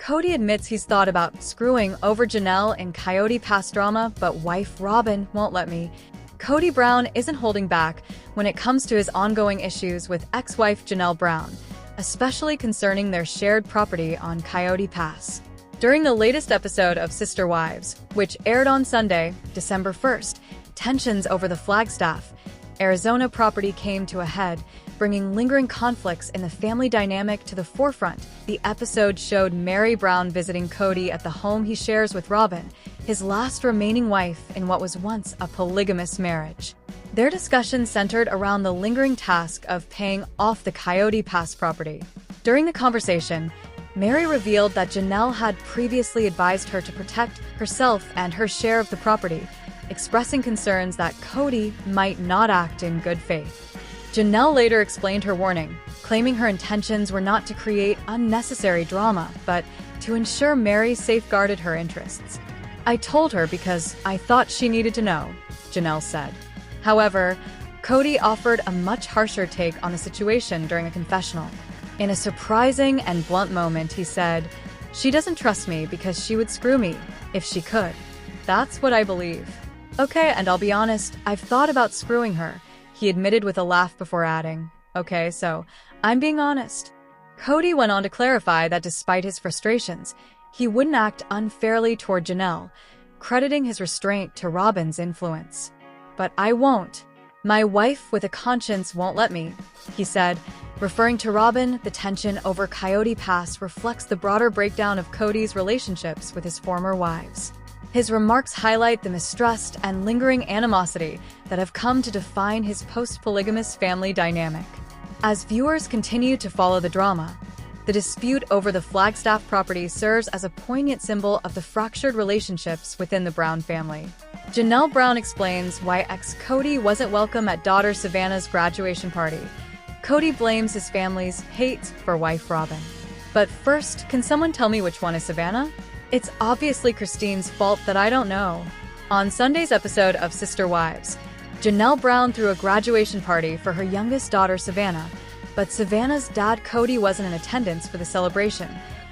Kody admits he's thought about screwing over Janelle in Coyote Pass Drama, but wife Robin won't let me. Kody Brown isn't holding back when it comes to his ongoing issues with ex-wife Janelle Brown, especially concerning their shared property on Coyote Pass. During the latest episode of Sister Wives, which aired on Sunday, December 1st, tensions over the Flagstaff, Arizona property came to a head, bringing lingering conflicts in the family dynamic to the forefront. The episode showed Mary Brown visiting Kody at the home he shares with Robin, his last remaining wife in what was once a polygamous marriage. Their discussion centered around the lingering task of paying off the Coyote Pass property. During the conversation, Mary revealed that Janelle had previously advised her to protect herself and her share of the property, expressing concerns that Kody might not act in good faith. Janelle later explained her warning, claiming her intentions were not to create unnecessary drama, but to ensure Mary safeguarded her interests. "I told her because I thought she needed to know," Janelle said. However, Kody offered a much harsher take on the situation during a confessional. In a surprising and blunt moment, he said, "She doesn't trust me because she would screw me if she could. That's what I believe. Okay, and I'll be honest, I've thought about screwing her," he admitted with a laugh before adding, "Okay, so I'm being honest." Kody went on to clarify that despite his frustrations, he wouldn't act unfairly toward Janelle, crediting his restraint to Robin's influence. "But I won't. My wife with a conscience won't let me," he said. Referring to Robin, the tension over Coyote Pass reflects the broader breakdown of Kody's relationships with his former wives. His remarks highlight the mistrust and lingering animosity that have come to define his post-polygamous family dynamic. As viewers continue to follow the drama, the dispute over the Flagstaff property serves as a poignant symbol of the fractured relationships within the Brown family. Janelle Brown explains why ex-Kody wasn't welcome at daughter Savannah's graduation party. Kody blames his family's hate for wife Robin. "But first, can someone tell me which one is Savannah? It's obviously Christine's fault that I don't know." On Sunday's episode of Sister Wives, Janelle Brown threw a graduation party for her youngest daughter Savannah, but Savannah's dad Kody wasn't in attendance for the celebration,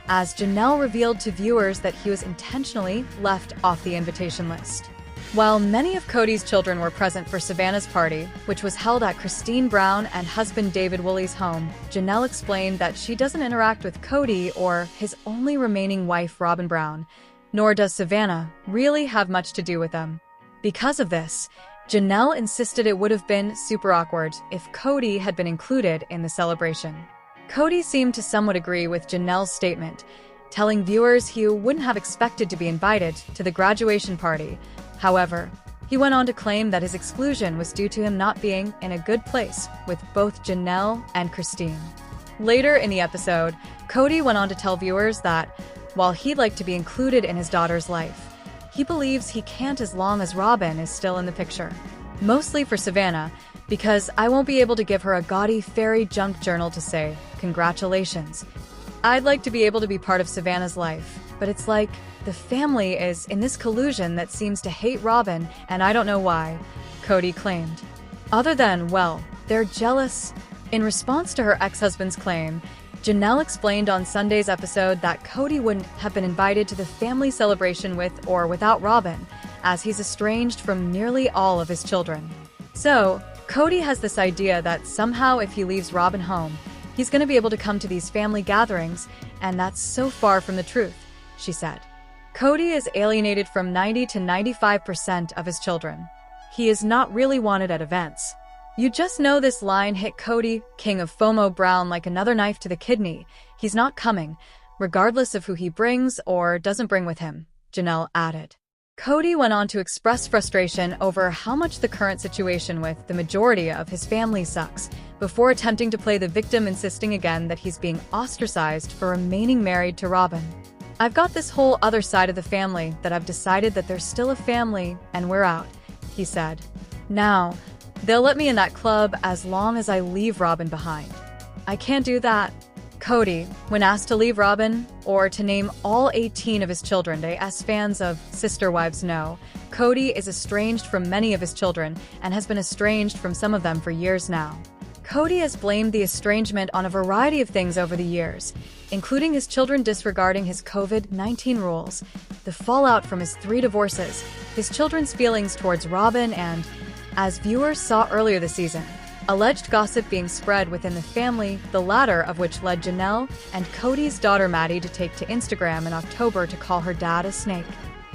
as Janelle revealed to viewers that he was intentionally left off the invitation list. While many of Kody's children were present for Savannah's party, which was held at Christine Brown and husband David Woolley's home, Janelle explained that she doesn't interact with Kody or his only remaining wife Robin Brown, nor does Savannah really have much to do with them. Because of this, Janelle insisted it would have been super awkward if Kody had been included in the celebration. Kody seemed to somewhat agree with Janelle's statement, telling viewers he wouldn't have expected to be invited to the graduation party. However, he went on to claim that his exclusion was due to him not being in a good place with both Janelle and Christine. Later in the episode, Kody went on to tell viewers that, while he'd like to be included in his daughter's life, he believes he can't as long as Robin is still in the picture. Mostly for Savannah, because I won't be able to give her a gaudy fairy junk journal to say, "Congratulations." I'd like to be able to be part of Savannah's life, but it's like, the family is in this collusion that seems to hate Robin, and I don't know why, Kody claimed. Other than, well, they're jealous. In response to her ex-husband's claim, Janelle explained on Sunday's episode that Kody wouldn't have been invited to the family celebration with or without Robin, as he's estranged from nearly all of his children. So, Kody has this idea that somehow if he leaves Robin home, he's going to be able to come to these family gatherings, and that's so far from the truth, she said. Kody is alienated from 90 to 95% of his children. He is not really wanted at events. You just know this line hit Kody, king of FOMO Brown, like another knife to the kidney. He's not coming, regardless of who he brings or doesn't bring with him, Janelle added. Kody went on to express frustration over how much the current situation with the majority of his family sucks, before attempting to play the victim, insisting again that he's being ostracized for remaining married to Robin. "I've got this whole other side of the family that I've decided that there's still a family and we're out," he said. "Now, they'll let me in that club as long as I leave Robin behind. I can't do that." Kody, when asked to leave Robin or to name all 18 of his children, as fans of Sister Wives know, Kody is estranged from many of his children and has been estranged from some of them for years now. Kody has blamed the estrangement on a variety of things over the years, including his children disregarding his COVID-19 rules, the fallout from his 3 divorces, his children's feelings towards Robin, and, as viewers saw earlier this season, alleged gossip being spread within the family, the latter of which led Janelle and Kody's daughter Maddie to take to Instagram in October to call her dad a snake.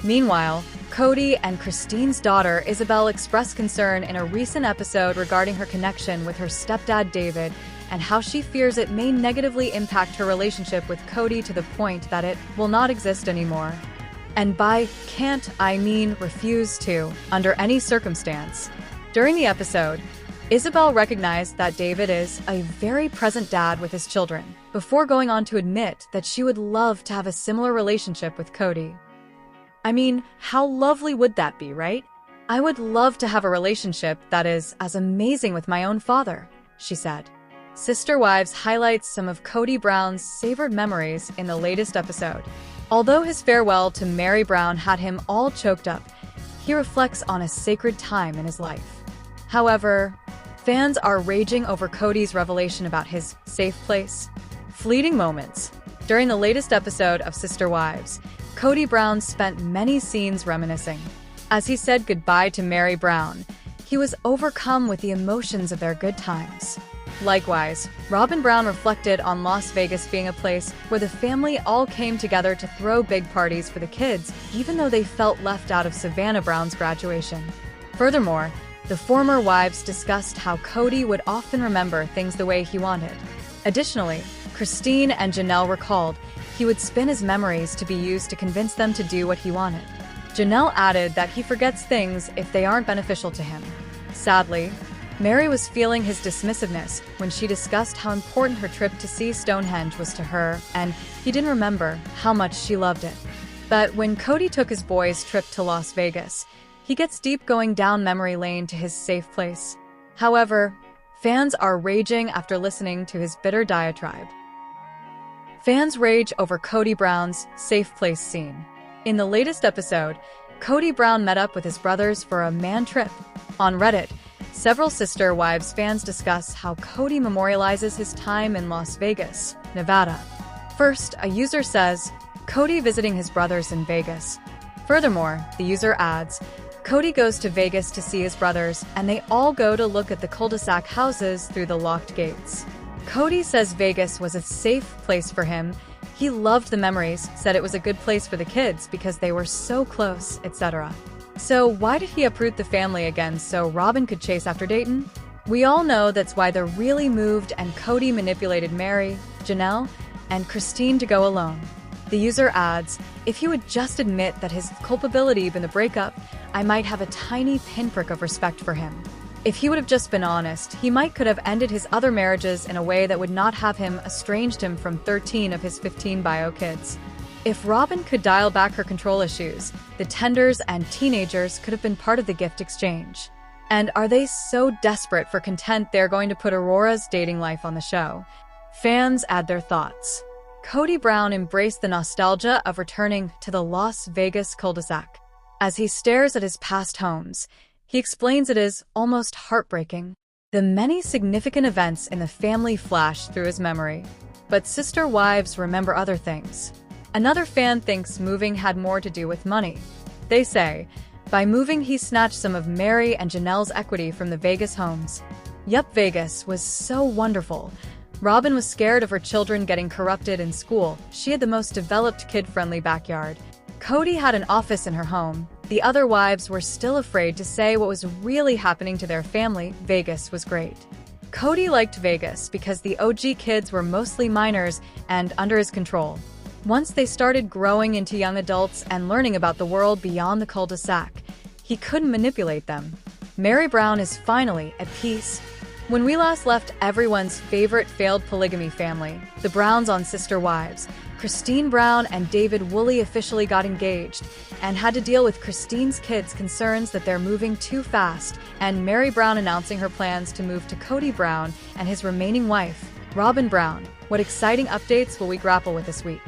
Meanwhile, Kody and Christine's daughter Isabel expressed concern in a recent episode regarding her connection with her stepdad David and how she fears it may negatively impact her relationship with Kody to the point that it will not exist anymore. And by can't, I mean refuse to, under any circumstance. During the episode, Isabel recognized that David is a very present dad with his children, before going on to admit that she would love to have a similar relationship with Kody. I mean, how lovely would that be, right? I would love to have a relationship that is as amazing with my own father, she said. Sister Wives highlights some of Kody Brown's savored memories in the latest episode. Although his farewell to Mary Brown had him all choked up, he reflects on a sacred time in his life. However, fans are raging over Kody's revelation about his safe place. Fleeting moments. During the latest episode of Sister Wives, Kody Brown spent many scenes reminiscing. As he said goodbye to Mary Brown, he was overcome with the emotions of their good times. Likewise, Robin Brown reflected on Las Vegas being a place where the family all came together to throw big parties for the kids, even though they felt left out of Savannah Brown's graduation. Furthermore, the former wives discussed how Kody would often remember things the way he wanted. Additionally, Christine and Janelle recalled he would spin his memories to be used to convince them to do what he wanted. Janelle added that he forgets things if they aren't beneficial to him. Sadly, Mary was feeling his dismissiveness when she discussed how important her trip to see Stonehenge was to her, and he didn't remember how much she loved it. But when Kody took his boys' trip to Las Vegas, he gets deep going down memory lane to his safe place. However, fans are raging after listening to his bitter diatribe. Fans rage over Kody Brown's safe place scene. In the latest episode, Kody Brown met up with his brothers for a man trip. On Reddit, several Sister Wives fans discuss how Kody memorializes his time in Las Vegas, Nevada. First, a user says, Kody visiting his brothers in Vegas. Furthermore, the user adds, Kody goes to Vegas to see his brothers, and they all go to look at the cul-de-sac houses through the locked gates. Kody says Vegas was a safe place for him. He loved the memories, said it was a good place for the kids because they were so close, etc. So why did he uproot the family again so Robin could chase after Dayton? We all know that's why they're really moved and Kody manipulated Mary, Janelle, and Christine to go alone. The user adds, if he would just admit that his culpability in the breakup, I might have a tiny pinprick of respect for him. If he would have just been honest, he could have ended his other marriages in a way that would not have him estranged him from 13 of his 15 bio kids. If Robin could dial back her control issues, the tenders and teenagers could have been part of the gift exchange. And are they so desperate for content they're going to put Aurora's dating life on the show? Fans add their thoughts. Kody Brown embraced the nostalgia of returning to the Las Vegas cul-de-sac. As he stares at his past homes, he explains it is almost heartbreaking. The many significant events in the family flash through his memory. But Sister Wives remember other things. Another fan thinks moving had more to do with money. They say, by moving he snatched some of Mary and Janelle's equity from the Vegas homes. Yup, Vegas was so wonderful. Robin was scared of her children getting corrupted in school. She had the most developed kid-friendly backyard. Kody had an office in her home. The other wives were still afraid to say what was really happening to their family. Vegas was great. Kody liked Vegas because the OG kids were mostly minors and under his control. Once they started growing into young adults and learning about the world beyond the cul-de-sac, he couldn't manipulate them. Mary Brown is finally at peace. When we last left everyone's favorite failed polygamy family, the Browns on Sister Wives, Christine Brown and David Woolley officially got engaged and had to deal with Christine's kids' concerns that they're moving too fast, and Mary Brown announcing her plans to move to Kody Brown and his remaining wife, Robin Brown. What exciting updates will we grapple with this week?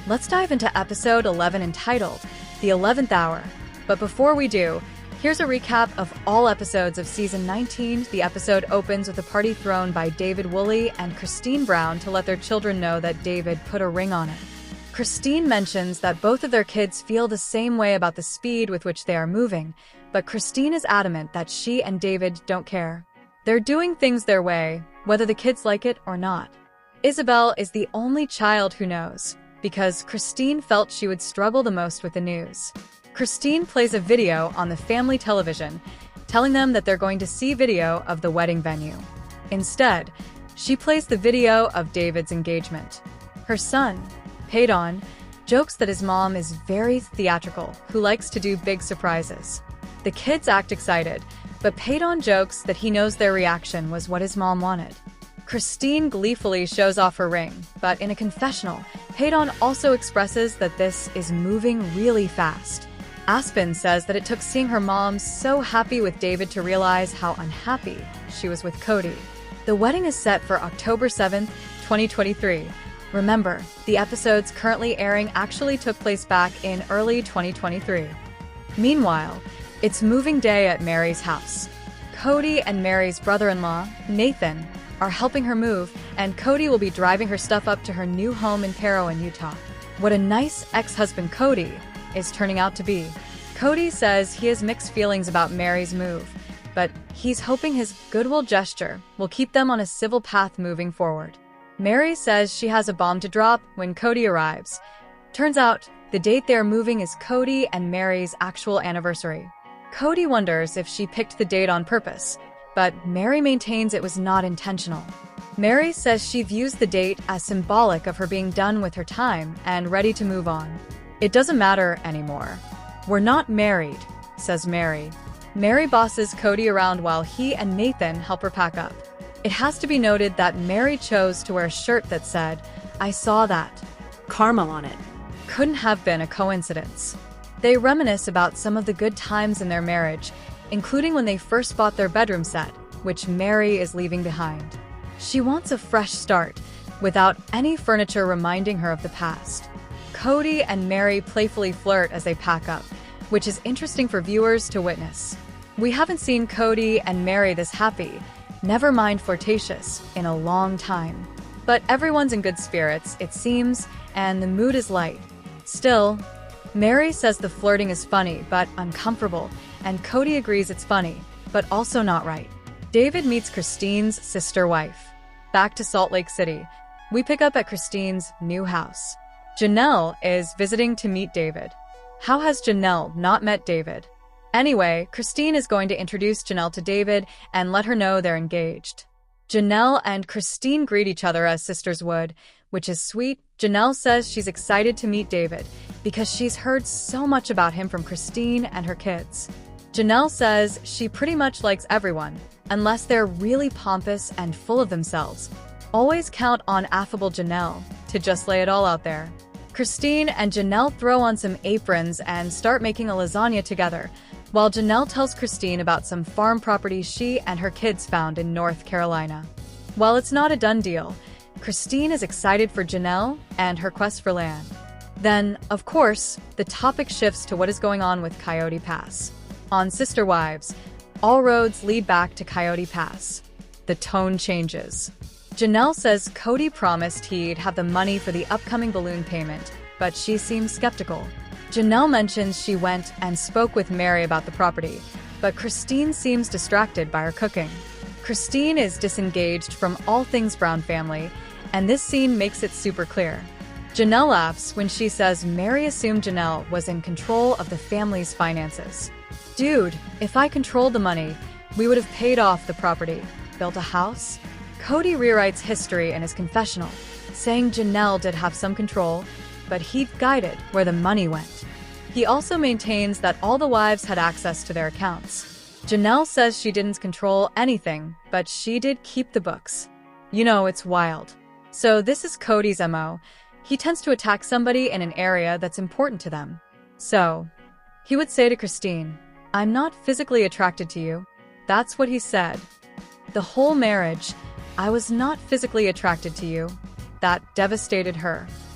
Let's dive into episode 11 entitled, The 11th Hour. But before we do, Here's a recap of all episodes of Season 19. The episode opens with a party thrown by David Woolley and Christine Brown to let their children know that David put a ring on it. Christine mentions that both of their kids feel the same way about the speed with which they are moving, but Christine is adamant that she and David don't care. They're doing things their way, whether the kids like it or not. Isabel is the only child who knows, because Christine felt she would struggle the most with the news. Christine plays a video on the family television, telling them that they're going to see video of the wedding venue. Instead, she plays the video of David's engagement. Her son, Paydon, jokes that his mom is very theatrical, who likes to do big surprises. The kids act excited, but Paydon jokes that he knows their reaction was what his mom wanted. Christine gleefully shows off her ring, but in a confessional, Paydon also expresses that this is moving really fast. Aspen says that it took seeing her mom so happy with David to realize how unhappy she was with Kody. The wedding is set for October 7th, 2023. Remember, the episodes currently airing actually took place back in early 2023. Meanwhile, it's moving day at Mary's house. Kody and Mary's brother-in-law, Nathan, are helping her move, and Kody will be driving her stuff up to her new home in Parowan, Utah. What a nice ex-husband Kody is turning out to be. Kody says he has mixed feelings about Mary's move, but he's hoping his goodwill gesture will keep them on a civil path moving forward. Mary says she has a bomb to drop when Kody arrives. Turns out, the date they are moving is Kody and Mary's actual anniversary. Kody wonders if she picked the date on purpose, but Mary maintains it was not intentional. Mary says she views the date as symbolic of her being done with her time and ready to move on. It doesn't matter anymore. We're not married, says Mary. Mary bosses Kody around while he and Nathan help her pack up. It has to be noted that Mary chose to wear a shirt that said, "I saw that. Karma on it." Couldn't have been a coincidence. They reminisce about some of the good times in their marriage, including when they first bought their bedroom set, which Mary is leaving behind. She wants a fresh start, without any furniture reminding her of the past. Kody and Mary playfully flirt as they pack up, which is interesting for viewers to witness. We haven't seen Kody and Mary this happy, never mind flirtatious, in a long time. But everyone's in good spirits, it seems, and the mood is light. Still, Mary says the flirting is funny but uncomfortable, and Kody agrees it's funny, but also not right. David meets Christine's sister wife. Back to Salt Lake City, we pick up at Christine's new house. Janelle is visiting to meet David. How has Janelle not met David? Anyway, Christine is going to introduce Janelle to David and let her know they're engaged. Janelle and Christine greet each other as sisters would, which is sweet. Janelle says she's excited to meet David because she's heard so much about him from Christine and her kids. Janelle says she pretty much likes everyone, unless they're really pompous and full of themselves. Always count on affable Janelle to just lay it all out there. Christine and Janelle throw on some aprons and start making a lasagna together, while Janelle tells Christine about some farm property she and her kids found in North Carolina. While it's not a done deal, Christine is excited for Janelle and her quest for land. Then, of course, the topic shifts to what is going on with Coyote Pass. On Sister Wives, all roads lead back to Coyote Pass. The tone changes. Janelle says Kody promised he'd have the money for the upcoming balloon payment, but she seems skeptical. Janelle mentions she went and spoke with Mary about the property, but Christine seems distracted by her cooking. Christine is disengaged from all things Brown family, and this scene makes it super clear. Janelle laughs when she says Mary assumed Janelle was in control of the family's finances. Dude, if I controlled the money, we would have paid off the property, built a house. Kody rewrites history in his confessional, saying Janelle did have some control, but he'd guided where the money went. He also maintains that all the wives had access to their accounts. Janelle says she didn't control anything, but she did keep the books. You know, it's wild. So this is Kody's MO. He tends to attack somebody in an area that's important to them. So, he would say to Christine, "I'm not physically attracted to you." That's what he said. The whole marriage, "I was not physically attracted to you." That devastated her.